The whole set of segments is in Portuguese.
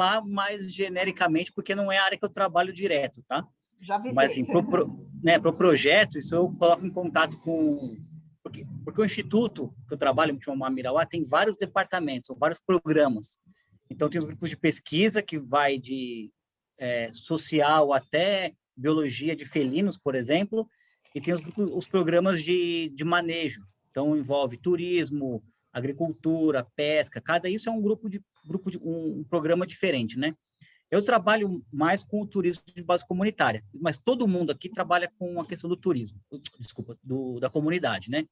falar mais genericamente, porque não é a área que eu trabalho direto, tá? Já avisei. Mas, assim, pro projeto, isso eu coloco em contato com... Porque o instituto que eu trabalho, que chama Mamirauá, tem vários departamentos, são vários programas. Então, tem os grupos de pesquisa, que vai de social até biologia de felinos, por exemplo, e tem os programas de manejo. Então, envolve turismo, agricultura, pesca, cada isso é um um programa diferente, né? Eu trabalho mais com o turismo de base comunitária, mas todo mundo aqui trabalha com a questão do turismo, desculpa, da comunidade, né?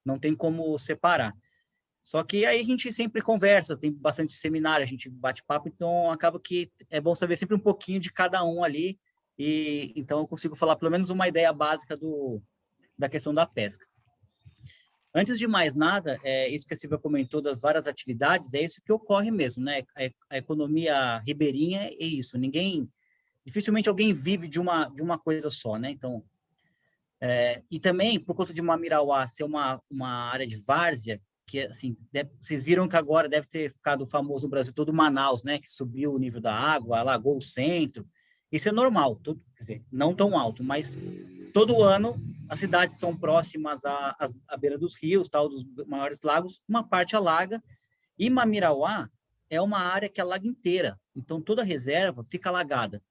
Não tem como separar. Só que aí a gente sempre conversa, tem bastante seminário, a gente bate papo, então acaba que é bom saber sempre um pouquinho de cada um ali, e então eu consigo falar pelo menos uma ideia básica da questão da pesca. Antes de mais nada, isso que a Silvia comentou das várias atividades, é isso que ocorre mesmo, né? A economia ribeirinha é isso, dificilmente alguém vive de uma coisa só, né? Então, e também, por conta de Mamirauá ser uma área de várzea, que, assim, vocês viram que agora deve ter ficado famoso no Brasil todo Manaus, né? Que subiu o nível da água, alagou o centro. Isso é normal, quer dizer, não tão alto, mas todo ano as cidades são próximas à beira dos rios, tal, dos maiores lagos, uma parte alaga, e Mamirauá é uma área que alaga inteira, então toda a reserva fica alagada.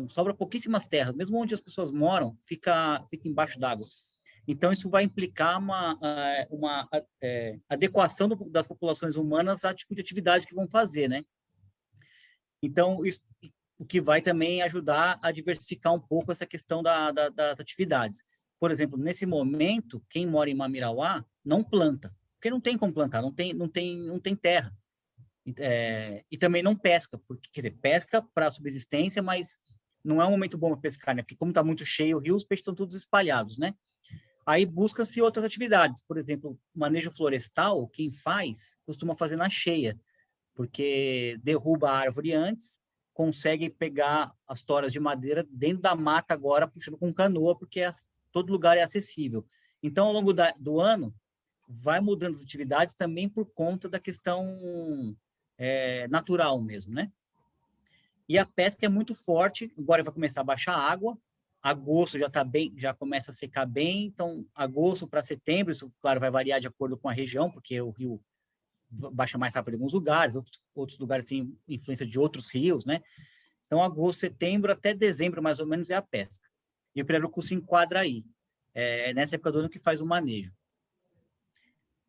Sobra pouquíssimas terras, mesmo onde as pessoas moram, fica embaixo d'água. Então, isso vai implicar uma adequação das populações humanas a tipo de atividade que vão fazer, né? Então, isso, o que vai também ajudar a diversificar um pouco essa questão das atividades. Por exemplo, nesse momento, quem mora em Mamirauá não planta, porque não tem como plantar, não tem terra. E também não pesca, porque, quer dizer, pesca para subsistência, mas não é um momento bom para pescar, né? Porque como está muito cheio o rio, os peixes estão todos espalhados, né? Aí busca-se outras atividades, por exemplo, manejo florestal, quem faz, costuma fazer na cheia, porque derruba a árvore antes, consegue pegar as toras de madeira dentro da mata agora, puxando com canoa, porque todo lugar é acessível. Então, ao longo do ano, vai mudando as atividades também por conta da questão natural mesmo, né? E a pesca é muito forte, agora vai começar a baixar a água, agosto já está bem, já começa a secar bem, então agosto para setembro, isso claro vai variar de acordo com a região, porque o rio baixa mais rápido em alguns lugares, outros lugares têm influência de outros rios, né? Então agosto, setembro até dezembro mais ou menos é a pesca. E o pirarucu se enquadra aí, nessa época do ano que faz o manejo.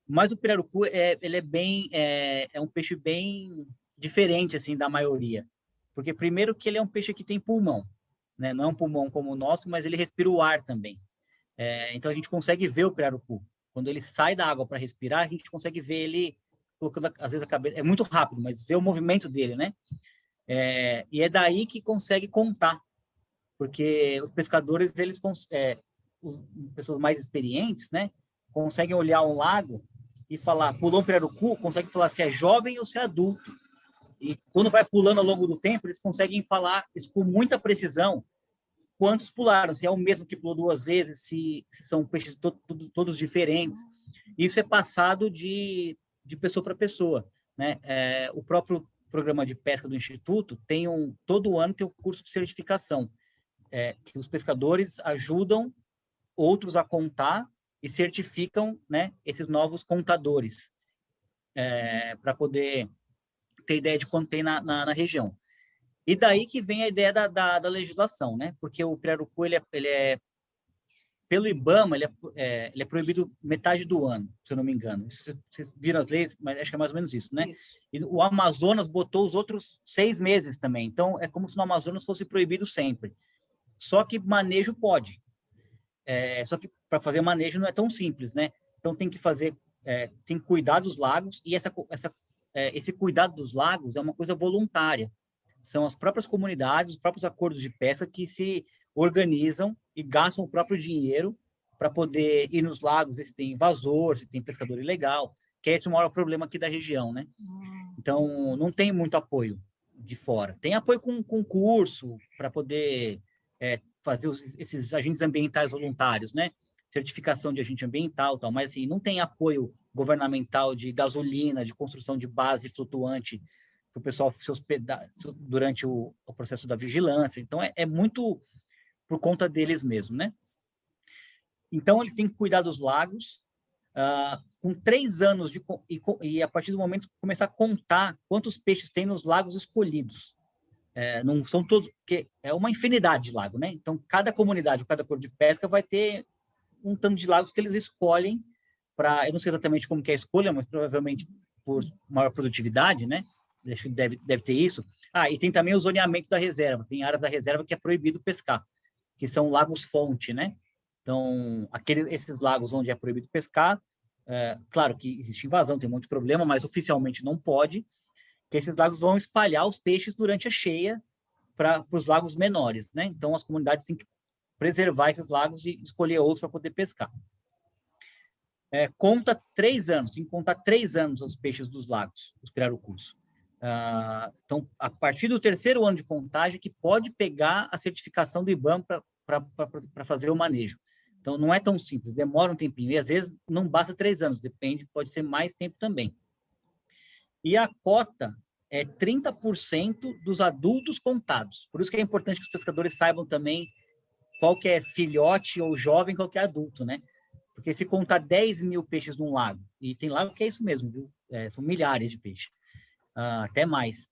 Mas o pirarucu ele é um peixe bem diferente assim da maioria, porque primeiro que ele é um peixe que tem pulmão, né? Não é um pulmão como o nosso, mas ele respira o ar também. Então a gente consegue ver o pirarucu. Quando ele sai da água para respirar, a gente consegue ver ele colocando às vezes a cabeça. É muito rápido, mas vê o movimento dele, né? E é daí que consegue contar, porque os pescadores pessoas mais experientes, né? Conseguem olhar um lago e falar, pulou um pirarucu, consegue falar se é jovem ou se é adulto. E quando vai pulando ao longo do tempo, eles conseguem falar isso com muita precisão quantos pularam, se é o mesmo que pulou duas vezes, se são peixes todos diferentes. Isso é passado de pessoa para pessoa, né? O próprio programa de pesca do Instituto todo ano tem um curso de certificação, que os pescadores ajudam outros a contar e certificam, né, esses novos contadores, para poder ter ideia de quanto tem na região. E daí que vem a ideia da legislação, né? Porque o pirarucu, ele é pelo IBAMA, ele é proibido metade do ano, se eu não me engano. Vocês viram as leis, mas acho que é mais ou menos isso, né? Isso. E o Amazonas botou os outros 6 meses também. Então, é como se no Amazonas fosse proibido sempre. Só que manejo pode. Só que para fazer manejo não é tão simples, né? Então, tem que tem que cuidar dos lagos, e esse cuidado dos lagos é uma coisa voluntária. São as próprias comunidades, os próprios acordos de pesca que se organizam e gastam o próprio dinheiro para poder ir nos lagos, se tem invasor, se tem pescador ilegal, que é esse o maior problema aqui da região, né? Então, não tem muito apoio de fora. Tem apoio com curso para poder fazer esses agentes ambientais voluntários, né? Certificação de agente ambiental, tal, mas assim, não tem apoio governamental de gasolina, de construção de base flutuante para o pessoal se hospedar durante o processo da vigilância. Então, é muito por conta deles mesmo, né? Então, eles têm que cuidar dos lagos, com 3 anos, e a partir do momento que começar a contar quantos peixes tem nos lagos escolhidos. Não são todos, porque é uma infinidade de lagos, né? Então, cada comunidade, cada corpo de pesca vai ter um tanto de lagos que eles escolhem para, eu não sei exatamente como que é a escolha, mas provavelmente por maior produtividade, né? Acho que deve ter isso. E tem também o zoneamento da reserva. Tem áreas da reserva que é proibido pescar, que são lagos-fonte, né? Então, esses lagos onde é proibido pescar, claro que existe invasão, tem um monte de problema, mas oficialmente não pode, que esses lagos vão espalhar os peixes durante a cheia para os lagos menores, né? Então, as comunidades têm que preservar esses lagos e escolher outros para poder pescar. Conta 3 anos, tem que contar 3 anos os peixes dos lagos, os pirarucus. Então, a partir do 3º ano de contagem, que pode pegar a certificação do IBAMA para fazer o manejo. Então, não é tão simples, demora um tempinho, e às vezes não basta 3 anos, depende, pode ser mais tempo também. E a cota é 30% dos adultos contados. Por isso que é importante que os pescadores saibam também qual que é filhote ou jovem, qual que é adulto, né? Porque se contar 10 mil peixes num lago, e tem lago que é isso mesmo, viu? São milhares de peixes, até mais.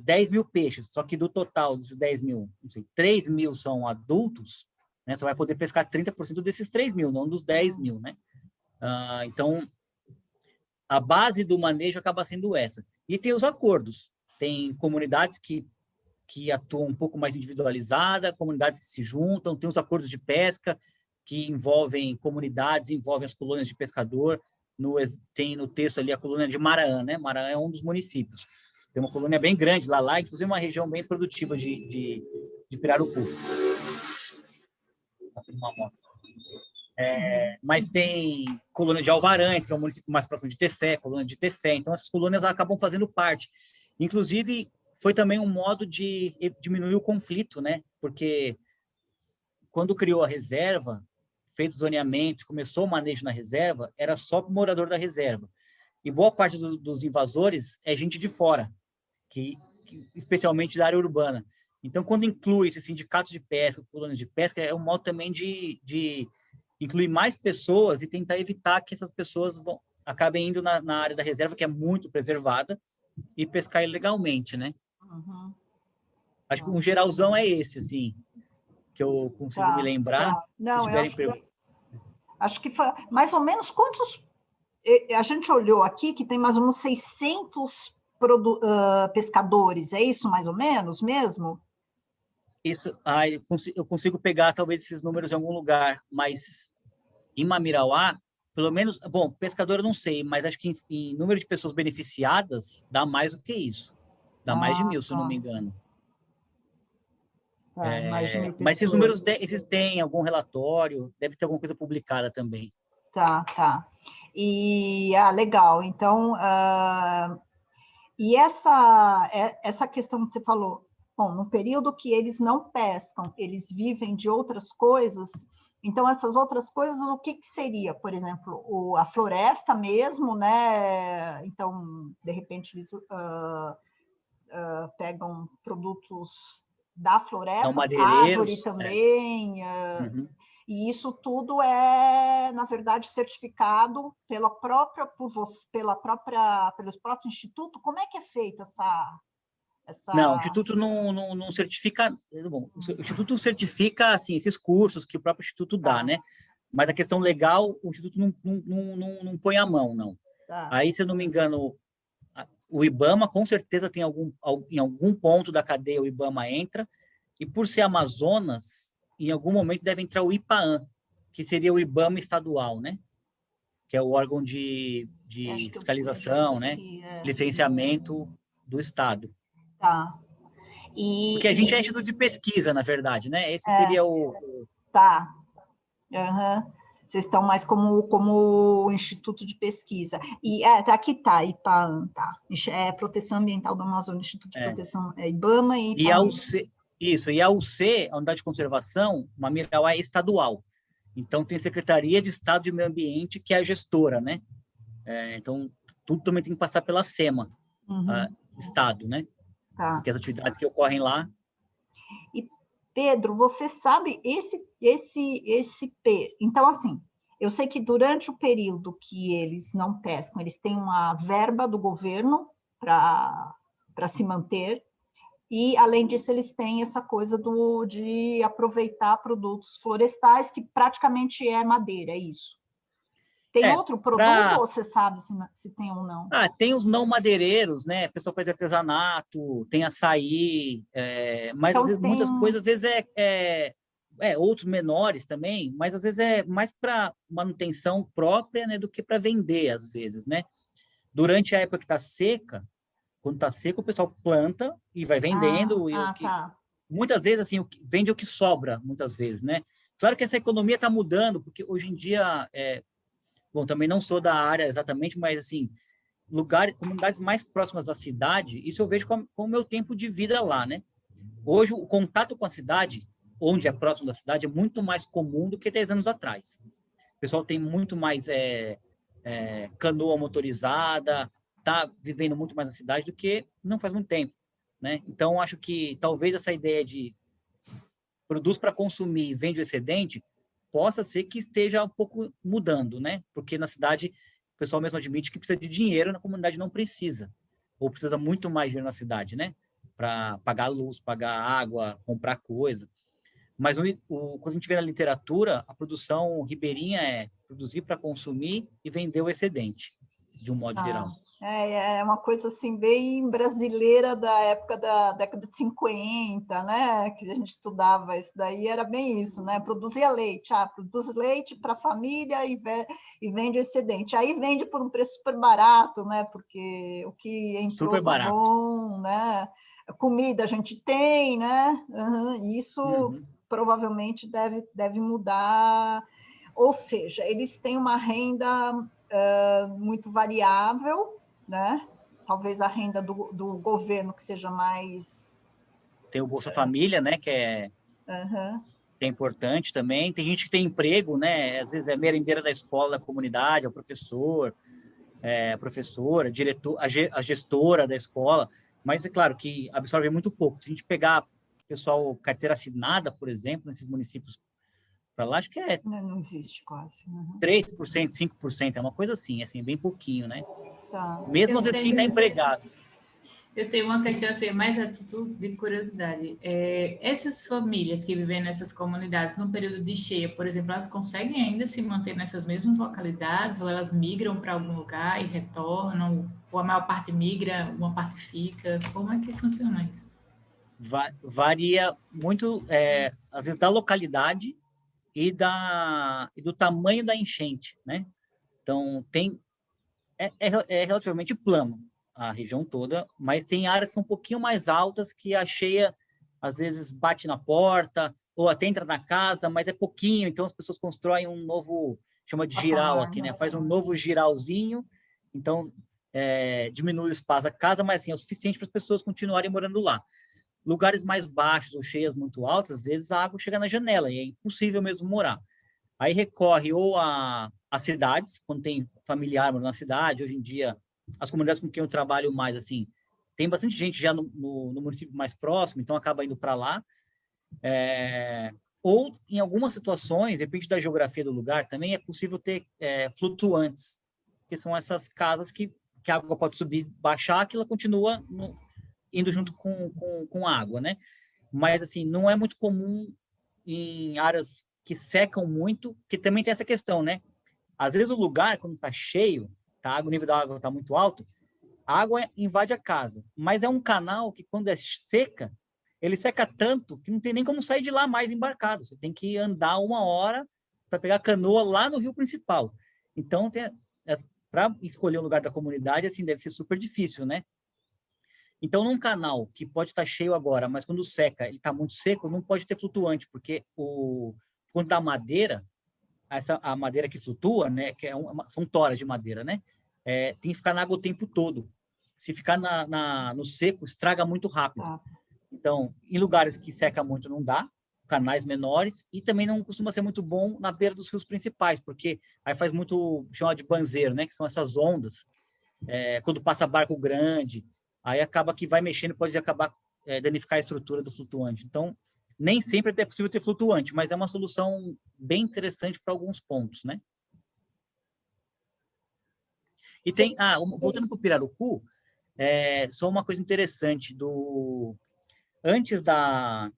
10 mil peixes, só que do total desses 10 mil, não sei, 3 mil são adultos, né? Você vai poder pescar 30% desses 3 mil, não dos 10 mil, né? Então, a base do manejo acaba sendo essa. E tem os acordos. Tem comunidades que atuam um pouco mais individualizada, comunidades que se juntam, tem os acordos de pesca que envolvem comunidades, envolvem as colônias de pescador. Tem no texto ali a colônia de Maraã, né? Maraã é um dos municípios. Tem uma colônia bem grande lá, inclusive uma região bem produtiva de pirarucu. Mas tem colônia de Alvarães, que é um município mais próximo de Tefé, colônia de Tefé. Então, essas colônias acabam fazendo parte. Inclusive, foi também um modo de diminuir o conflito, né? Porque quando criou a reserva, fez o zoneamento, começou o manejo na reserva, era só para o morador da reserva. E boa parte dos invasores é gente de fora, que especialmente da área urbana. Então, quando inclui esses sindicatos de pesca, colônias de pesca, é um modo também de incluir mais pessoas e tentar evitar que essas pessoas acabem indo na área da reserva, que é muito preservada, e pescar ilegalmente, né? Uhum. Acho que um geralzão é esse, assim, que eu consigo me lembrar. Não, acho que foi mais ou menos quantos... A gente olhou aqui que tem mais ou menos 600 pescadores, é isso mais ou menos mesmo? Isso, eu consigo pegar talvez esses números em algum lugar, mas em Mamirauá, pelo menos, bom, pescador eu não sei, mas acho que em número de pessoas beneficiadas, dá mais do que isso. Dá mais de 1.000, se eu não me engano. Mais de 1.000 pessoas. Mas esses números, esses têm algum relatório, deve ter alguma coisa publicada também. Tá. E, legal. Então, e essa questão que você falou, bom, no período que eles não pescam, eles vivem de outras coisas, então essas outras coisas, o que seria? Por exemplo, a floresta mesmo, né? Então, de repente, eles pegam produtos da floresta, árvore também, e isso tudo é, na verdade, certificado pelos próprios institutos. Como é que é feita essa... Não, o Instituto não certifica... Bom, o Instituto certifica, assim, esses cursos que o próprio Instituto dá, né? Mas a questão legal, o Instituto não põe a mão, não. Aí, se eu não me engano, o IBAMA, com certeza, tem em algum ponto da cadeia, o IBAMA entra, e por ser Amazonas, em algum momento deve entrar o IPAAN, que seria o IBAMA estadual, né? Que é o órgão de fiscalização, né? Licenciamento do Estado. Tá. Porque a gente é instituto de pesquisa, na verdade, né? Esse seria o... Tá. Vocês estão mais como instituto de pesquisa. E aqui tá, IPAAN, tá. Proteção Ambiental do Amazônia, Instituto de Proteção, IBAMA e IPAAN. E a UC, a Unidade de Conservação, Mamirauá é estadual. Então, tem Secretaria de Estado de Meio Ambiente, que é a gestora, né? Então, tudo também tem que passar pela SEMA. estado, né? Tá. Porque as atividades que ocorrem lá... E, Pedro, você sabe então, assim, eu sei que durante o período que eles não pescam, eles têm uma verba do governo para se manter, e, além disso, eles têm essa coisa de aproveitar produtos florestais, que praticamente é madeira, é isso. Tem outro produto, ou você sabe se tem ou não? Tem os não madeireiros, né? A pessoa faz artesanato, tem açaí, mas Então, às vezes, muitas coisas, às vezes outros menores também, mas às vezes é mais para manutenção própria, né, do que para vender, às vezes, né? Durante a época que está seca, quando está seco, o pessoal planta e vai vendendo, Tá. muitas vezes, assim, vende o que sobra, muitas vezes, né? Claro que essa economia está mudando, porque hoje em dia, bom, também não sou da área exatamente, mas, assim, comunidades mais próximas da cidade, isso eu vejo com o meu tempo de vida lá, né? Hoje, o contato com a cidade, onde é próximo da cidade, é muito mais comum do que 10 anos atrás. O pessoal tem muito mais canoa motorizada, está vivendo muito mais na cidade do que não faz muito tempo, né? Então, acho que talvez essa ideia de produz para consumir e vende o excedente possa ser que esteja um pouco mudando, né? Porque na cidade o pessoal mesmo admite que precisa de dinheiro, na comunidade não precisa. Ou precisa muito mais dinheiro na cidade, né? Para pagar luz, pagar água, comprar coisa. Mas quando a gente vê na literatura, a produção ribeirinha é produzir para consumir e vender o excedente, de um modo geral. É uma coisa assim bem brasileira da época da década de 50, né? Que a gente estudava isso daí, era bem isso, né? Produzia leite, produz leite para a família e vende o excedente. Aí vende por um preço super barato, né? Porque o que entrou Super tá barato. bom, né? Comida a gente tem, né? Isso provavelmente deve mudar. Ou seja, eles têm uma renda muito variável, né? Talvez a renda do governo que seja mais... Tem o Bolsa Família, né? Que é importante também. Tem gente que tem emprego, né? Às vezes é merendeira da escola, da comunidade, é o professor, a professora, diretor, a gestora da escola. Mas é claro que absorve muito pouco. Se a gente pegar pessoal carteira assinada, por exemplo, nesses municípios para lá, acho que não existe quase. 3%, 5%, é uma coisa assim bem pouquinho, né? Tá. Mesmo às vezes quem está empregado. Eu tenho uma questão assim, mais a título de curiosidade. Essas famílias que vivem nessas comunidades no período de cheia, por exemplo, elas conseguem ainda se manter nessas mesmas localidades ou elas migram para algum lugar e retornam? Ou a maior parte migra, uma parte fica? Como é que funciona isso? Varia muito, às vezes, da localidade e do tamanho da enchente, né? Então, é relativamente plano a região toda, mas tem áreas que são um pouquinho mais altas que a cheia, às vezes, bate na porta ou até entra na casa, mas é pouquinho, então as pessoas constroem um novo, chama de giral aqui, né? Faz um novo giralzinho, então diminui o espaço da casa, mas assim, é o suficiente para as pessoas continuarem morando lá. Lugares mais baixos ou cheias muito altas, às vezes a água chega na janela e é impossível mesmo morar. Aí recorre ou a cidades, quando tem familiar na cidade, hoje em dia, as comunidades com quem eu trabalho mais, assim, tem bastante gente já no município mais próximo, então acaba indo para lá. Ou, em algumas situações, depende da geografia do lugar, também é possível ter flutuantes, que são essas casas que a água pode subir, baixar, que ela continua indo junto com a água, né? Mas, assim, não é muito comum em áreas que secam muito, que também tem essa questão, né? Às vezes o lugar, quando está cheio, o nível da água está muito alto, a água invade a casa. Mas é um canal que, quando é seca, ele seca tanto que não tem nem como sair de lá mais embarcado. Você tem que andar 1 hora para pegar a canoa lá no rio principal. Então, para escolher o lugar da comunidade, assim, deve ser super difícil, né? Então, num canal que pode estar cheio agora, mas quando seca, ele está muito seco, não pode ter flutuante, porque quando dá madeira, a madeira que flutua, né, que são toras de madeira, né, tem que ficar na água o tempo todo. Se ficar no seco, estraga muito rápido. Então, em lugares que seca muito, não dá, canais menores, e também não costuma ser muito bom na beira dos rios principais, porque aí faz muito, chama de banzeiro, né, que são essas ondas, quando passa barco grande. aí acaba que vai mexendo, pode acabar danificar a estrutura do flutuante. Então, nem sempre é possível ter flutuante, mas é uma solução bem interessante para alguns pontos, né? E tem, voltando para o pirarucu, só uma coisa interessante, antes da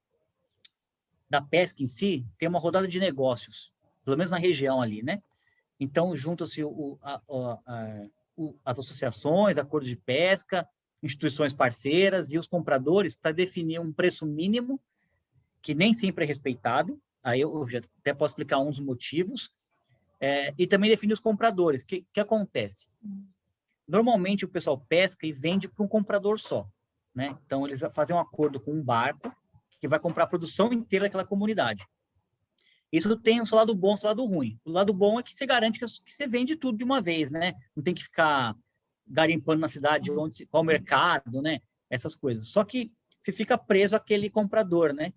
pesca em si, tem uma rodada de negócios, pelo menos na região ali, né? Então, juntam-se as associações, acordos de pesca, instituições parceiras e os compradores para definir um preço mínimo, que nem sempre é respeitado. Aí eu já até posso explicar uns motivos. E também definir os compradores. O que acontece? Normalmente, o pessoal pesca e vende para um comprador só, né? Então, eles fazem um acordo com um barco que vai comprar a produção inteira daquela comunidade. Isso tem o seu lado bom e o seu lado ruim. O lado bom é que você garante que você vende tudo de uma vez, né? Não tem que ficar garimpando na cidade, qual o mercado, né? Essas coisas. Só que você fica preso àquele comprador, né?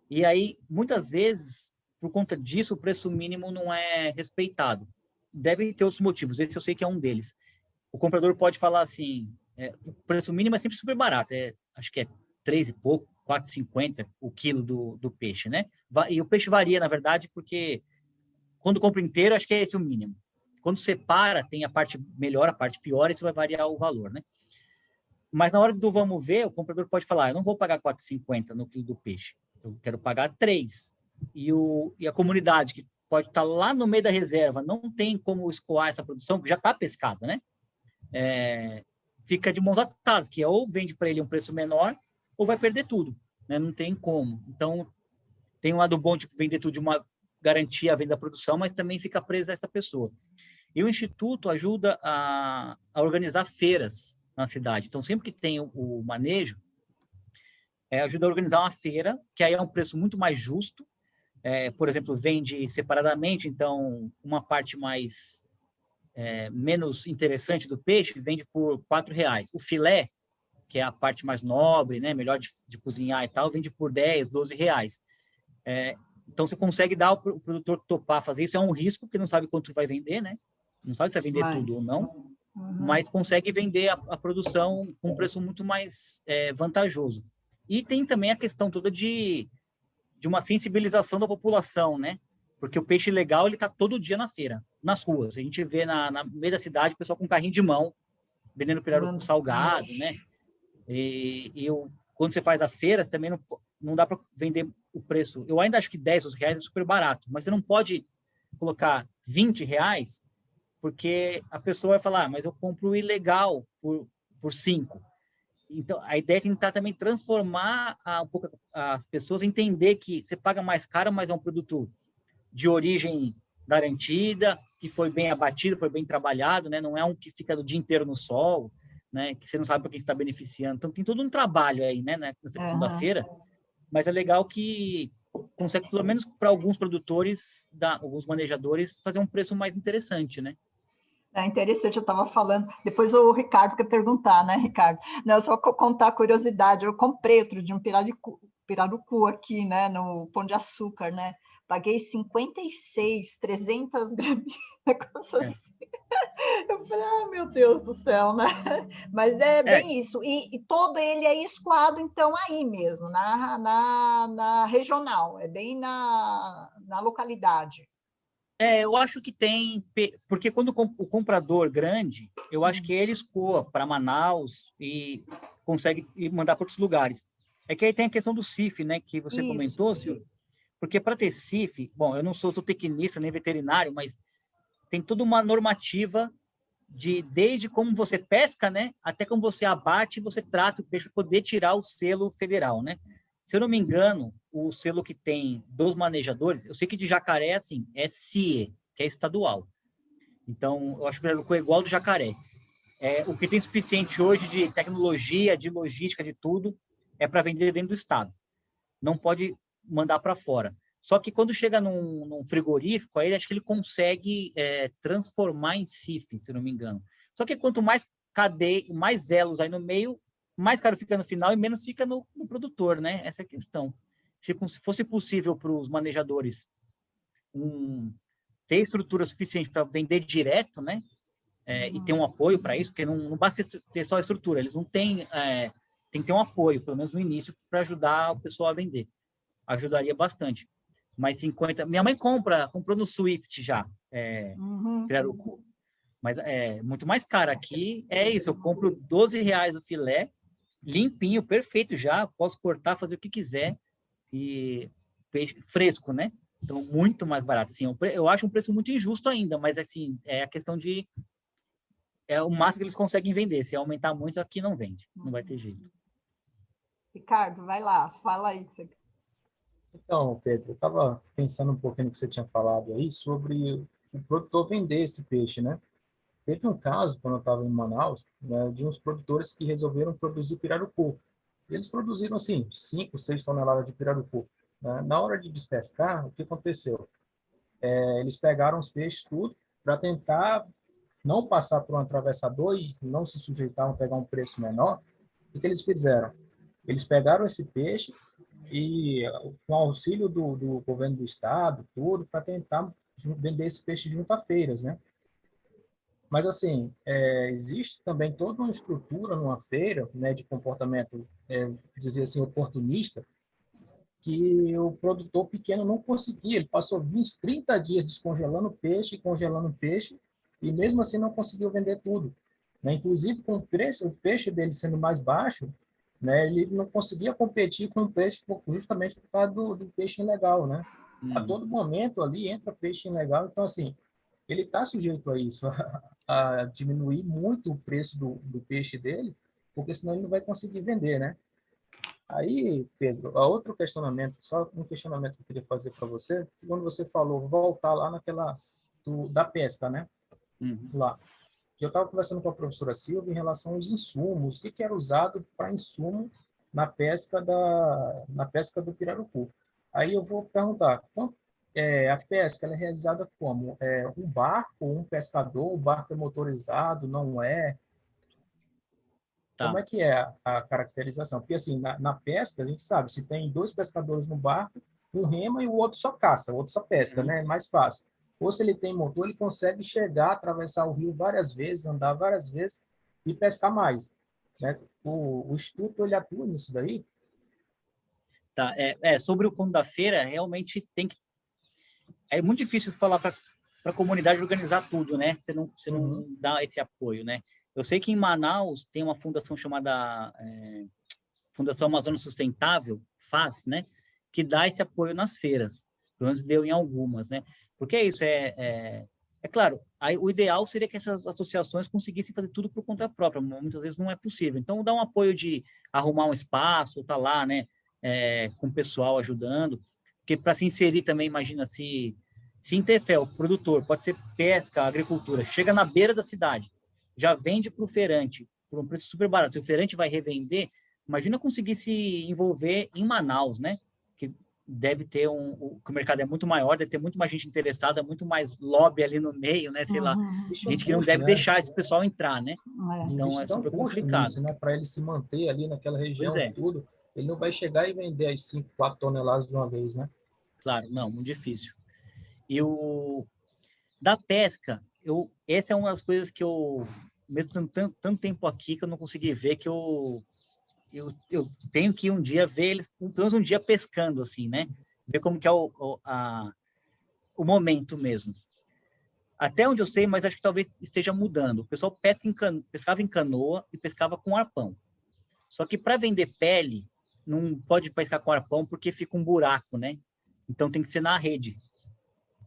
E aí, muitas vezes, por conta disso, o preço mínimo não é respeitado. Devem ter outros motivos, esse eu sei que é um deles. O comprador pode falar assim, o preço mínimo é sempre super barato, acho que é 3 e pouco, 4,50 o quilo do peixe, né? E o peixe varia, na verdade, porque quando compra inteiro, acho que é esse o mínimo. Quando separa, tem a parte melhor, a parte pior, isso vai variar o valor, né? Mas na hora do vamos ver, o comprador pode falar, eu não vou pagar 4,50 no quilo do peixe, eu quero pagar 3. E a comunidade, que pode estar lá no meio da reserva, não tem como escoar essa produção, que já está pescada, né? Fica de mãos atadas, que ou vende para ele um preço menor, ou vai perder tudo, né? Não tem como. Então, tem um lado bom de vender tudo, de uma garantia a venda da produção, mas também fica presa a essa pessoa. E o Instituto ajuda a organizar feiras na cidade. Então, sempre que tem o manejo, ajuda a organizar uma feira, que aí é um preço muito mais justo. Por exemplo, vende separadamente, então, uma parte menos interessante do peixe vende por R$4. O filé, que é a parte mais nobre, né, melhor de cozinhar e tal, vende por R$10, R$12. Então, você consegue dar o produtor topar fazer isso. É um risco, porque não sabe quanto vai vender, né? Não sabe se vai vender tudo ou não, mas consegue vender a produção com um preço muito mais vantajoso. E tem também a questão toda de uma sensibilização da população, né? Porque o peixe legal, ele está todo dia na feira, nas ruas. A gente vê na meio da cidade o pessoal com carrinho de mão, vendendo pirarucu salgado, né? Quando você faz a feira, você também não dá para vender o preço. Eu ainda acho que R$10 é super barato, mas você não pode colocar R$20, porque a pessoa vai falar, mas eu compro o ilegal por 5. Então, a ideia é tentar também transformar um pouco as pessoas, entender que você paga mais caro, mas é um produto de origem garantida, que foi bem abatido, foi bem trabalhado, né? Não é um que fica o dia inteiro no sol, né? Que você não sabe para quem está beneficiando. Então, tem todo um trabalho aí, né? Nessa questão da feira, mas é legal que consegue, pelo menos para alguns produtores, alguns manejadores, fazer um preço mais interessante, né? É interessante, eu estava falando, depois o Ricardo quer perguntar, né, Ricardo? Não, só contar a curiosidade, eu comprei outro de um pirarucu aqui, né, no Pão de Açúcar, né? Paguei 56, 300 gramas, negócio assim. Eu falei, meu Deus do céu, né? Mas é bem isso. E todo ele é escoado, então, aí mesmo, na regional, é bem na localidade. Eu acho que tem, porque quando o comprador grande, eu acho que ele escoa para Manaus e consegue mandar para outros lugares. É que aí tem a questão do CIF, né, que você comentou, Silvio, porque para ter CIF, bom, eu não sou zootecnista nem veterinário, mas tem toda uma normativa desde como você pesca, né, até como você abate e você trata o peixe para poder tirar o selo federal, né? Se eu não me engano, o selo que tem dos manejadores, eu sei que de jacaré, assim, é CIE, que é estadual. Então, eu acho que o é igual do jacaré. O que tem suficiente hoje de tecnologia, de logística, de tudo, é para vender dentro do estado. Não pode mandar para fora. Só que quando chega num frigorífico, aí acho que ele consegue transformar em CIF, se não me engano. Só que quanto mais cadeia, mais elos aí no meio, mais caro fica no final e menos fica no produtor, né? Essa é a questão. Se fosse possível para os manejadores ter estrutura suficiente para vender direto, né? e ter um apoio para isso, porque não basta ter só a estrutura, eles não têm, tem que ter um apoio, pelo menos no início, para ajudar o pessoal a vender. Ajudaria bastante. Mas 50... Minha mãe comprou no Swift já, pirarucu. Mas é muito mais caro. Aqui é isso, eu compro R$ 12 o filé, limpinho, perfeito já, posso cortar, fazer o que quiser, e peixe fresco, né? Então, muito mais barato. Assim, eu acho um preço muito injusto ainda, mas assim, é a questão de... É o máximo que eles conseguem vender. Se aumentar muito, aqui não vende. Não vai ter jeito. Ricardo, vai lá, fala aí. Então, Pedro, eu estava pensando um pouquinho no que você tinha falado aí sobre o produtor vender esse peixe, né? Teve um caso, quando eu estava em Manaus, né, de uns produtores que resolveram produzir pirarucu. Eles produziram, assim, 5, 6 toneladas de pirarucu. Né? Na hora de despescar, o que aconteceu? Eles pegaram os peixes tudo para tentar não passar por um atravessador e não se sujeitar a pegar um preço menor. O que eles fizeram? Eles pegaram esse peixe e, com o auxílio do governo do estado, tudo, para tentar vender esse peixe junto a feiras, né? Mas, assim, existe também toda uma estrutura numa feira, né, de comportamento, dizer assim, oportunista, que o produtor pequeno não conseguia. Ele passou 20, 30 dias descongelando peixe, congelando peixe, e mesmo assim não conseguiu vender tudo. Né? Inclusive, com o peixe dele sendo mais baixo, né, ele não conseguia competir com o peixe justamente por causa do peixe ilegal. Né? A todo momento ali entra peixe ilegal, então, assim, ele está sujeito a isso, a diminuir muito o preço do peixe dele, porque senão ele não vai conseguir vender, né? Aí, Pedro, a outro questionamento, só um questionamento que eu queria fazer para você, quando você falou voltar lá naquela da pesca, né? Lá, que eu estava conversando com a professora Silvia em relação aos insumos, o que era usado para insumo na pesca do pirarucu. Aí eu vou perguntar, a pesca ela é realizada como? Um barco, um pescador, o barco é motorizado, não é? Tá. Como é que é a caracterização? Porque, assim, na pesca, a gente sabe, se tem 2 pescadores no barco, um rema e o outro só caça, o outro só pesca, né? É mais fácil. Ou se ele tem motor, ele consegue chegar, atravessar o rio várias vezes, andar várias vezes e pescar mais. Né? O Instituto, ele atua nisso daí? Tá. Sobre o ponto da feira, realmente tem que... É muito difícil falar para a comunidade organizar tudo, né? Você não dá esse apoio, né? Eu sei que em Manaus tem uma fundação chamada Fundação Amazônia Sustentável, FAS, né? Que dá esse apoio nas feiras. Pelo menos deu em algumas, né? Porque é isso, claro, o ideal seria que essas associações conseguissem fazer tudo por conta própria, mas muitas vezes não é possível. Então, dá um apoio de arrumar um espaço, tá lá, né? Com o pessoal ajudando, porque para se inserir também, imagina, se Interfel, o produtor, pode ser pesca, agricultura, chega na beira da cidade, já vende para o feirante por um preço super barato, e o feirante vai revender. Imagina conseguir se envolver em Manaus, né? Que deve ter que o mercado é muito maior, deve ter muito mais gente interessada, muito mais lobby ali no meio, né? Sei lá, gente que não deve deixar esse pessoal entrar, né? Então é super complicado. Nisso, né? Para ele se manter ali naquela região e tudo, ele não vai chegar e vender as 5, 4 toneladas de uma vez, né? Claro, não, muito difícil. E da pesca, essa é uma das coisas que eu, mesmo tendo tanto tempo aqui, que eu não consegui ver, que eu tenho que um dia ver eles, pelo menos um dia pescando, assim, né? Ver como que é o momento mesmo. Até onde eu sei, mas acho que talvez esteja mudando. O pessoal pescava em canoa e pescava com arpão. Só que para vender pele, não pode pescar com arpão porque fica um buraco, né? Então tem que ser na rede.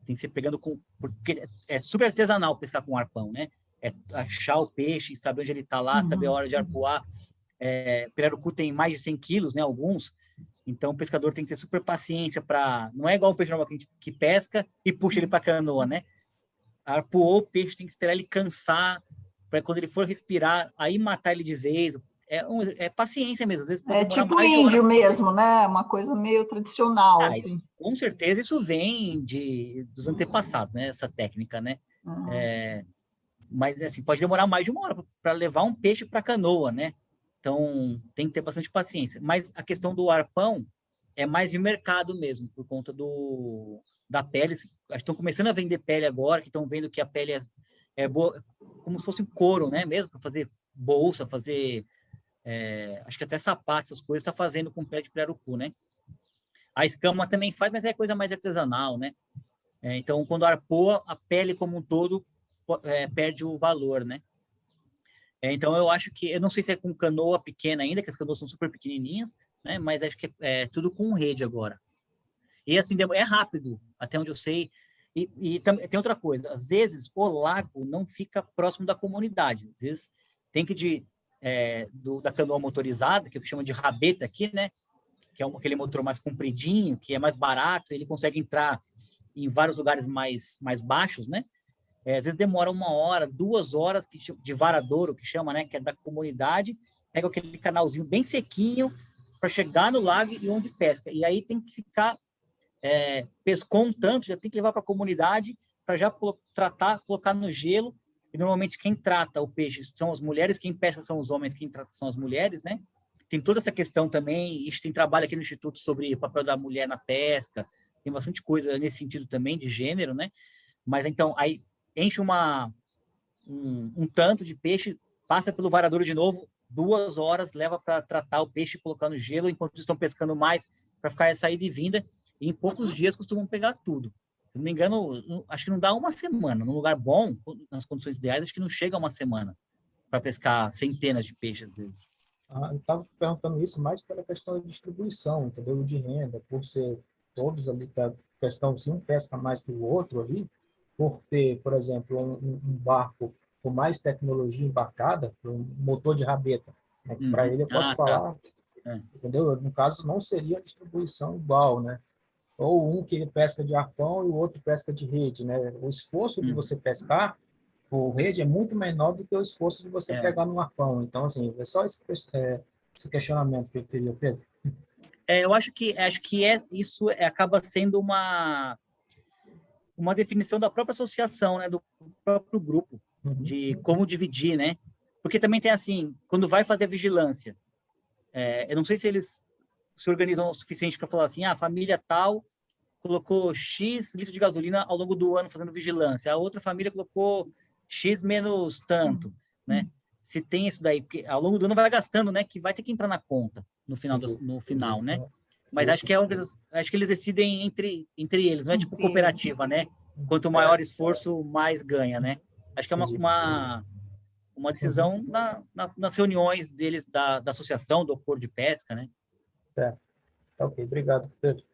Tem que ser pegando porque é super artesanal pescar com arpão, né? É achar o peixe, saber onde ele está lá, saber a hora de arpoar. Pirarucu tem mais de 100 quilos, né? Alguns. Então o pescador tem que ter super paciência para... Não é igual o peixe normal que pesca e puxa ele para a canoa, né? Arpoou o peixe, tem que esperar ele cansar para quando ele for respirar, aí matar ele de vez. É paciência mesmo. Às vezes pode demorar tipo mais de índio hora. mesmo, né? Uma coisa meio tradicional. Assim. Com certeza isso vem dos antepassados, né? Essa técnica, né? Mas assim, pode demorar mais de uma hora para levar um peixe para a canoa, né? Então tem que ter bastante paciência. Mas a questão do arpão é mais de mercado mesmo, por conta da pele. Estão começando a vender pele agora, que estão vendo que a pele é boa. como se fosse um couro, né? Mesmo para fazer bolsa, fazer, acho que até sapatos, essas coisas, está fazendo com pele de pirarucu, né? A escama também faz, mas é coisa mais artesanal, né? Então, quando arpoa, a pele como um todo perde o valor, né? Então, eu acho que, eu não sei se é com canoa pequena ainda, que as canoas são super pequenininhas, né? Mas acho que é tudo com rede agora. E assim, é rápido, até onde eu sei. E tem outra coisa, às vezes o lago não fica próximo da comunidade. Às vezes tem que da canoa motorizada, que eu chamo de rabeta aqui, né? Que é aquele motor mais compridinho, que é mais barato, ele consegue entrar em vários lugares mais baixos, né? Às vezes demora 1 hora, 2 horas de varadouro, que chama, né? Que é da comunidade, pega aquele canalzinho bem sequinho para chegar no lago e onde pesca. E aí tem que ficar, pescou um tanto, já tem que levar para a comunidade para já tratar, colocar no gelo. E normalmente quem trata o peixe são as mulheres, quem pesca são os homens, quem trata são as mulheres, né? Tem toda essa questão também, a gente tem trabalho aqui no Instituto sobre o papel da mulher na pesca, tem bastante coisa nesse sentido também, de gênero, né? Mas então, aí enche um tanto de peixe, passa pelo varadouro de novo, 2 horas, leva para tratar o peixe e colocar no gelo, enquanto estão pescando mais, para ficar essa ida e vinda, e em poucos dias costumam pegar tudo. Se não me engano, acho que não dá 1 semana. Num lugar bom, nas condições ideais, acho que não chega a 1 semana para pescar centenas de peixes, às vezes. Eu estava perguntando isso mais pela questão da distribuição, entendeu? De renda, por ser todos ali, da questão se um pesca mais que o outro ali, por ter, por exemplo, um barco com mais tecnologia embarcada, um motor de rabeta, né? Para ele eu posso falar, entendeu? No caso, não seria a distribuição igual, né? Ou um que pesca de arpão e o outro pesca de rede, né? O esforço de você pescar por rede é muito menor do que o esforço de você pegar no arpão. Então, assim, é só esse questionamento que eu queria, Pedro. Eu acho que isso acaba sendo uma definição da própria associação, né, do próprio grupo, de como dividir, né? Porque também tem assim, quando vai fazer a vigilância, eu não sei se eles se organizam o suficiente para falar assim, a família tal colocou X litros de gasolina ao longo do ano fazendo vigilância, a outra família colocou X menos tanto, né? Se tem isso daí, porque ao longo do ano vai gastando, né? Que vai ter que entrar na conta no final, né? Mas acho que acho que eles decidem entre eles, não é tipo cooperativa, né? Quanto maior esforço, mais ganha, né? Acho que é uma decisão nas reuniões deles, da associação, do acordo de pesca, né? Tá ok, obrigado, Pedro.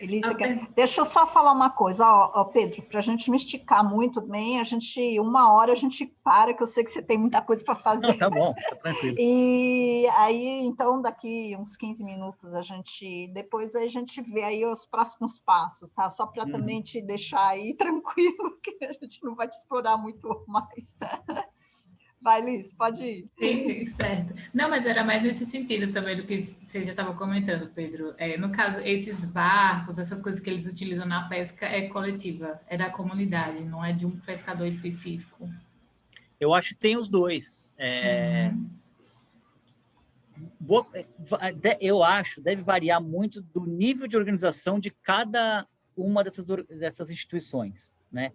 Elisa, deixa eu só falar uma coisa, Pedro, para a gente não esticar muito bem, 1 hora a gente para, que eu sei que você tem muita coisa para fazer. Não, tá bom, tá tranquilo. E aí, então, daqui uns 15 minutos, depois a gente vê aí os próximos passos, tá? Só para também te deixar aí tranquilo, que a gente não vai te explorar muito mais. Vai, Liz, pode ir. Sim, certo. Não, mas era mais nesse sentido também do que você já estava comentando, Pedro. No caso, esses barcos, essas coisas que eles utilizam na pesca é coletiva, é da comunidade, não é de um pescador específico. Eu acho que tem os dois. Eu acho deve variar muito do nível de organização de cada uma dessas instituições, né?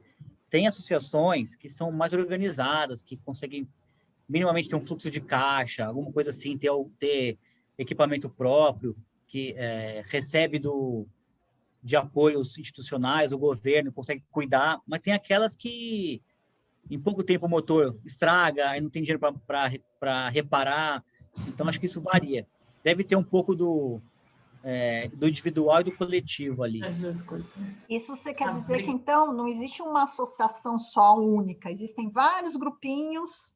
Tem associações que são mais organizadas, que conseguem minimamente ter um fluxo de caixa, alguma coisa assim, ter equipamento próprio, que recebe de apoios institucionais, o governo consegue cuidar, mas tem aquelas que em pouco tempo o motor estraga, aí não tem dinheiro para reparar, então acho que isso varia. Deve ter um pouco do individual e do coletivo ali. As duas coisas. Isso você quer dizer que, então, não existe uma associação só única, existem vários grupinhos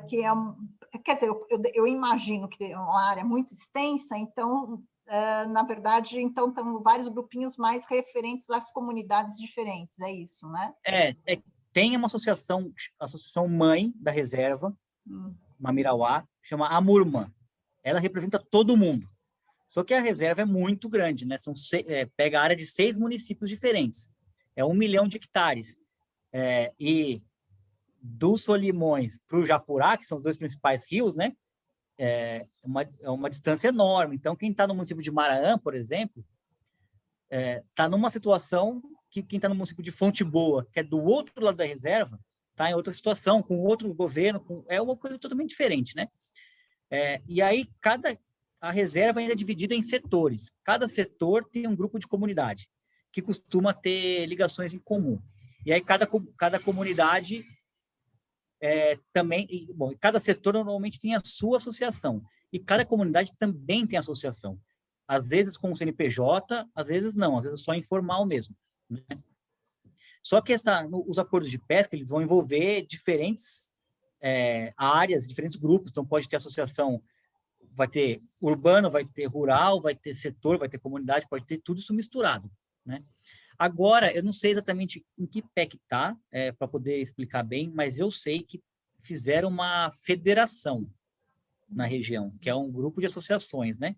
que quer dizer, eu imagino que é uma área muito extensa, então, na verdade, então, estão vários grupinhos mais referentes às comunidades diferentes, é isso, né? Tem uma associação mãe da reserva, Mamirauá, chama Amurmã. Ela representa todo mundo. Só que a reserva é muito grande, né? Pega a área de 6 municípios diferentes. É 1 milhão de hectares. E do Solimões para o Japurá, que são os 2 principais rios, né? É uma distância enorme. Então, quem está no município de Maraã, por exemplo, está numa situação que quem está no município de Fonte Boa, que é do outro lado da reserva, está em outra situação, com outro governo, é uma coisa totalmente diferente, né? E aí, a reserva ainda é dividida em setores. Cada setor tem um grupo de comunidade, que costuma ter ligações em comum. E aí, cada comunidade também... Bom, cada setor normalmente tem a sua associação. E cada comunidade também tem associação. Às vezes com o CNPJ, às vezes não. Às vezes só informal mesmo, né? Só que os acordos de pesca, eles vão envolver diferentes áreas, diferentes grupos. Então, pode ter associação, vai ter urbano, vai ter rural, vai ter setor, vai ter comunidade, pode ter tudo isso misturado, né? Agora, eu não sei exatamente em que pé que está, para poder explicar bem, mas eu sei que fizeram uma federação na região, que é um grupo de associações, né?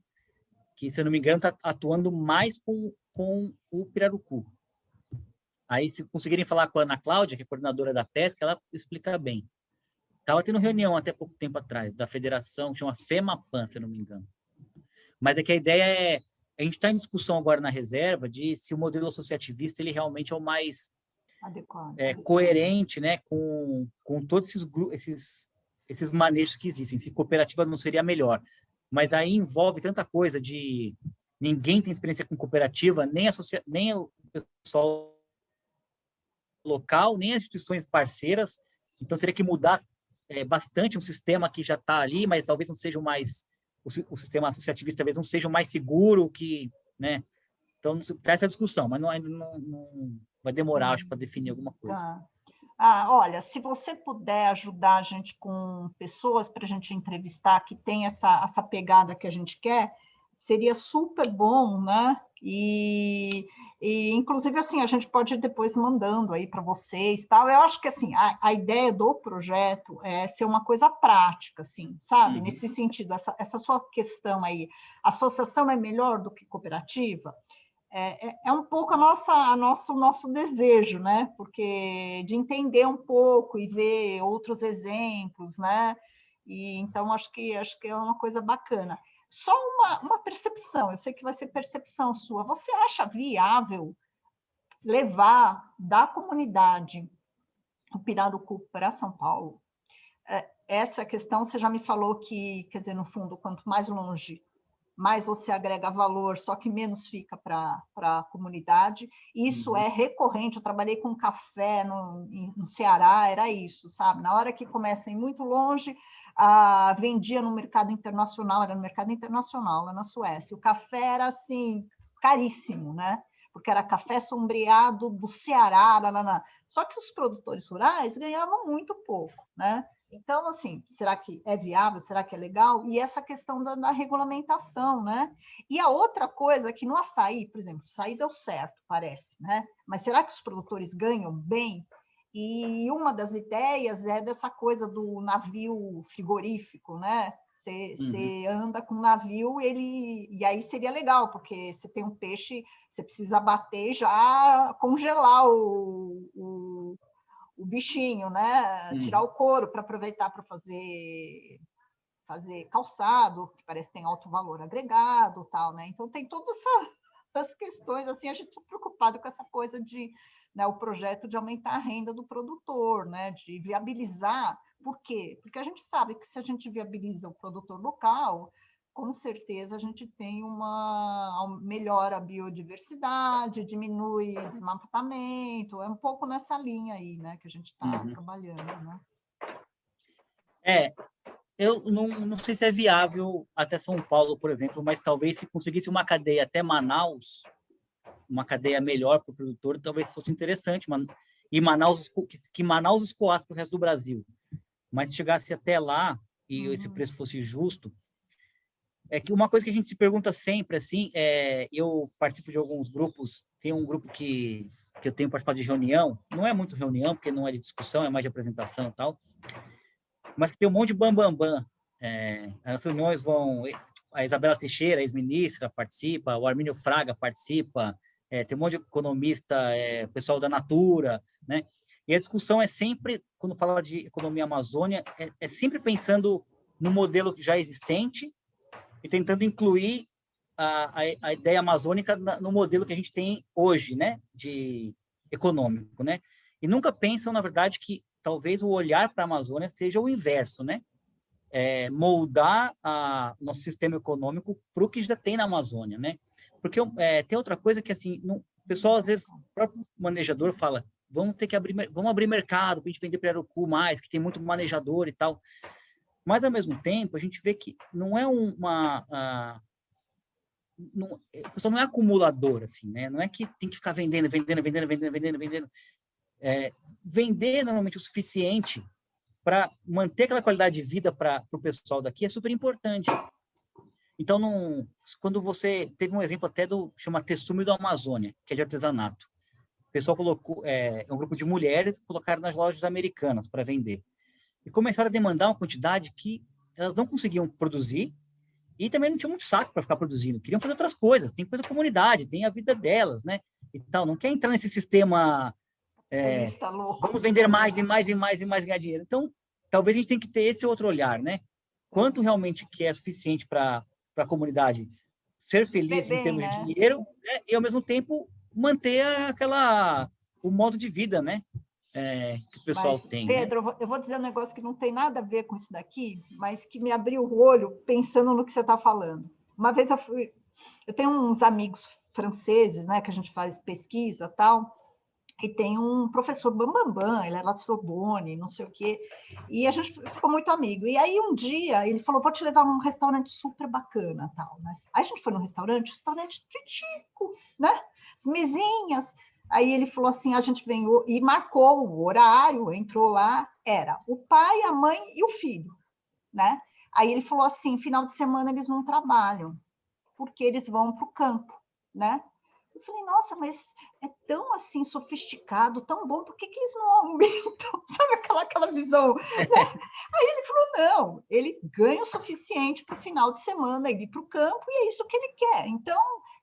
Que, se eu não me engano, está atuando mais com o pirarucu. Aí, se conseguirem falar com a Ana Cláudia, que é coordenadora da pesca, ela explica bem. Estava tendo reunião até pouco tempo atrás, da federação, que chama FEMAPAN, se eu não me engano. Mas é que a ideia a gente está em discussão agora na reserva de se o modelo associativista ele realmente é o mais adequado, coerente, né, com todos esses manejos que existem. Se cooperativa não seria melhor. Mas aí envolve tanta coisa de... Ninguém tem experiência com cooperativa, nem o pessoal local, nem as instituições parceiras. Então, teria que mudar bastante um sistema que já está ali, mas talvez não seja o mais... O sistema associativista talvez não seja o mais seguro, né? Então, está essa discussão, mas ainda não vai demorar, acho, para definir alguma coisa. Tá. Olha, se você puder ajudar a gente com pessoas para a gente entrevistar que tem essa pegada que a gente quer, seria super bom, né? E inclusive, assim, a gente pode ir depois mandando aí para vocês, tal. Eu acho que, assim, a ideia do projeto é ser uma coisa prática, assim, sabe? Nesse sentido, essa sua questão aí, associação é melhor do que cooperativa? É um pouco o nosso desejo, né? Porque de entender um pouco e ver outros exemplos, né? E então acho que é uma coisa bacana. Só uma percepção, eu sei que vai ser percepção sua. Você acha viável levar da comunidade o pirarucu para São Paulo? Essa questão você já me falou que, quer dizer, no fundo, quanto mais longe, mais você agrega valor, só que menos fica para a comunidade. Isso é recorrente. Eu trabalhei com café no Ceará, era isso, sabe? Na hora que começa a ir muito longe, vendia no mercado internacional, era no mercado internacional, lá na Suécia. O café era, assim, caríssimo, né? Porque era café sombreado do Ceará, Só que os produtores rurais ganhavam muito pouco, né? Então, assim, será que é viável? Será que é legal? E essa questão da regulamentação, né? E a outra coisa que no açaí, por exemplo, o açaí deu certo, parece, né? Mas será que os produtores ganham bem? E uma das ideias é dessa coisa do navio frigorífico, né? Você anda com um navio, e aí seria legal, porque você tem um peixe, você precisa bater e já congelar o bichinho, né? Tirar o couro para aproveitar para fazer calçado, que parece que tem alto valor agregado, tal, né? Então tem todas essas questões, assim, a gente está preocupado com essa coisa de, né, o projeto de aumentar a renda do produtor, né? De viabilizar. Por quê? Porque a gente sabe que se a gente viabiliza o produtor local, com certeza a gente tem melhora a biodiversidade, diminui desmatamento, é um pouco nessa linha aí, né, que a gente está trabalhando, né? Eu não sei se é viável até São Paulo, por exemplo, mas talvez se conseguisse uma cadeia até Manaus, uma cadeia melhor para o produtor, talvez fosse interessante, e que Manaus escoasse para o resto do Brasil. Mas se chegasse até lá e esse preço fosse justo, é que uma coisa que a gente se pergunta sempre, assim, eu participo de alguns grupos, tem um grupo que eu tenho participado de reunião, não é muito reunião, porque não é de discussão, é mais de apresentação e tal, mas que tem um monte de bambambam. As reuniões a Isabela Teixeira, ex-ministra, participa, o Armínio Fraga participa, tem um monte de economista, pessoal da Natura, né? E a discussão é sempre, quando fala de economia amazônia, é sempre pensando no modelo já existente e tentando incluir a ideia amazônica no modelo que a gente tem hoje, né, de econômico, né? E nunca pensam, na verdade, que talvez o olhar para a Amazônia seja o inverso, né? Moldar o nosso sistema econômico para o que já tem na Amazônia, né? Porque tem outra coisa que, assim, o pessoal, às vezes, o próprio manejador fala, vamos abrir mercado para a gente vender pirarucu mais, que tem muito manejador e tal. Mas, ao mesmo tempo, a gente vê que não é a pessoa não é acumulador, assim, né? Não é que tem que ficar vendendo. Vender normalmente o suficiente para manter aquela qualidade de vida para o pessoal daqui é super importante. Então, quando você teve um exemplo até chama Tessumi do Amazônia, que é de artesanato. O pessoal colocou, um grupo de mulheres, colocaram nas lojas americanas para vender. E começaram a demandar uma quantidade que elas não conseguiam produzir e também não tinham muito saco para ficar produzindo. Queriam fazer outras coisas. Tem coisa da comunidade, tem a vida delas, né? E tal. Não quer entrar nesse sistema vamos vender mais e mais e mais e mais e ganhar dinheiro. Então, talvez a gente tenha que ter esse outro olhar, né? Quanto realmente que é suficiente para a comunidade ser feliz em termos de dinheiro, né? E, ao mesmo tempo, manter o modo de vida, né? Que o pessoal tem. Pedro, né? Eu vou dizer um negócio que não tem nada a ver com isso daqui, mas que me abriu o olho pensando no que você está falando. Uma vez eu tenho uns amigos franceses, né, que a gente faz pesquisa e tal, e tem um professor Bambambam, ele é lá de Sorbonne, não sei o quê, e a gente ficou muito amigo. E aí um dia ele falou, vou te levar a um restaurante super bacana, tal, né? Aí a gente foi no restaurante tritico, né? As mesinhas. Aí ele falou assim, a gente veio e marcou o horário, entrou lá, era o pai, a mãe e o filho, né? Aí ele falou assim, final de semana eles não trabalham, porque eles vão para o campo, né? Eu falei, nossa, mas é tão assim sofisticado, tão bom, por que eles não aumentam? Sabe aquela visão? Né? Aí ele falou, não, ele ganha o suficiente para o final de semana ir para o campo e é isso que ele quer. Então,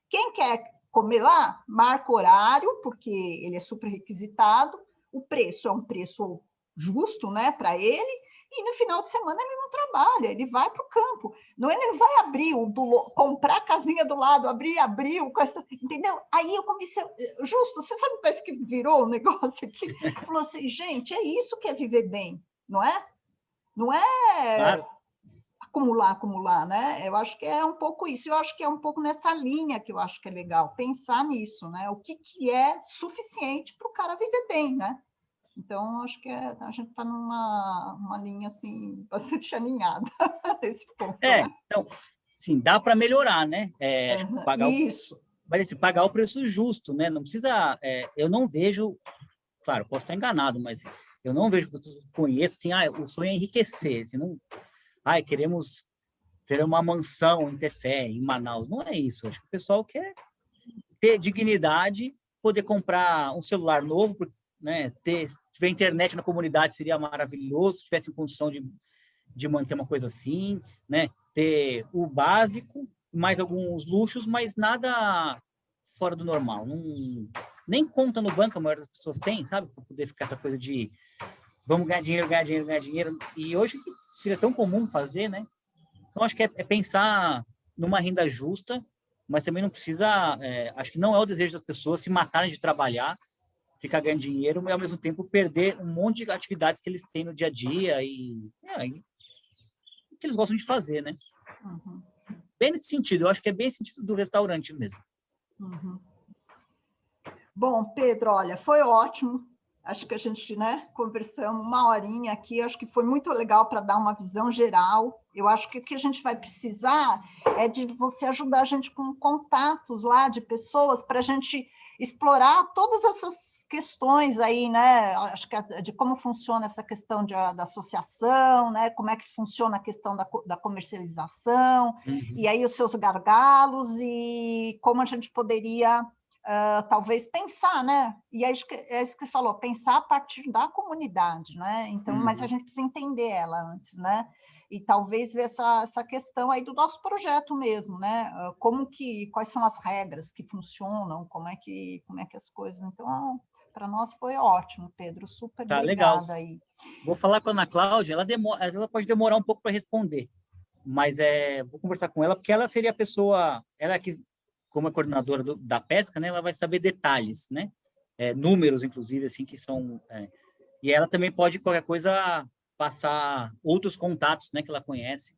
quem quer comer lá, marca horário, porque ele é super requisitado, o preço é um preço justo, né, para ele, e no final de semana ele não trabalha, ele vai para o campo. Não é ele vai abrir, comprar a casinha do lado, abrir, entendeu? Aí eu comecei, justo, você sabe, parece que virou um negócio aqui, falou assim, gente, é isso que é viver bem, não é? Não é acumular, né? Eu acho que é um pouco isso, eu acho que é um pouco nessa linha que eu acho que é legal, pensar nisso, né? O que é suficiente para o cara viver bem, né? Então, acho que a gente está numa linha, assim, bastante alinhada nesse ponto. Né? Então, sim, dá para melhorar, né? Isso. Mas pagar o preço justo, né? Não precisa... eu não vejo... Claro, posso estar enganado, mas eu não vejo, conheço, assim, o sonho é enriquecer, assim, não... queremos ter uma mansão em Tefé, em Manaus. Não é isso. Acho que o pessoal quer ter dignidade, poder comprar um celular novo, né? Se tiver internet na comunidade seria maravilhoso, se tivesse condição de manter uma coisa assim, né? Ter o básico, mais alguns luxos, mas nada fora do normal. Nem conta no banco a maioria das pessoas tem, sabe? Para poder ficar essa coisa de vamos ganhar dinheiro, ganhar dinheiro, ganhar dinheiro. E hoje seria tão comum fazer, né? Então, acho que é pensar numa renda justa, mas também não precisa... acho que não é o desejo das pessoas se matarem de trabalhar, ficar ganhando dinheiro, mas, ao mesmo tempo, perder um monte de atividades que eles têm no dia a dia e que eles gostam de fazer, né? Uhum. Bem nesse sentido. Eu acho que é bem esse sentido do restaurante mesmo. Uhum. Bom, Pedro, olha, foi ótimo. Acho que a gente, né, conversamos uma horinha aqui, acho que foi muito legal para dar uma visão geral. Eu acho que o que a gente vai precisar é de você ajudar a gente com contatos lá de pessoas para a gente explorar todas essas questões aí, né? Acho que de como funciona essa questão da associação, né? Como é que funciona a questão da comercialização, e aí os seus gargalos e como a gente poderia... talvez pensar, né? E é isso que você falou, pensar a partir da comunidade, né? Então, mas a gente precisa entender ela antes, né? E talvez ver essa questão aí do nosso projeto mesmo, né? Quais são as regras que funcionam, como é que as coisas... Então, para nós foi ótimo, Pedro, super obrigada legal. aí. Vou falar com a Ana Cláudia, ela pode demorar um pouco para responder, mas vou conversar com ela, porque ela seria a pessoa, ela que, como é coordenadora da pesca, né, ela vai saber detalhes, né? Números, inclusive, assim, que são E ela também pode, qualquer coisa, passar outros contatos, né, que ela conhece,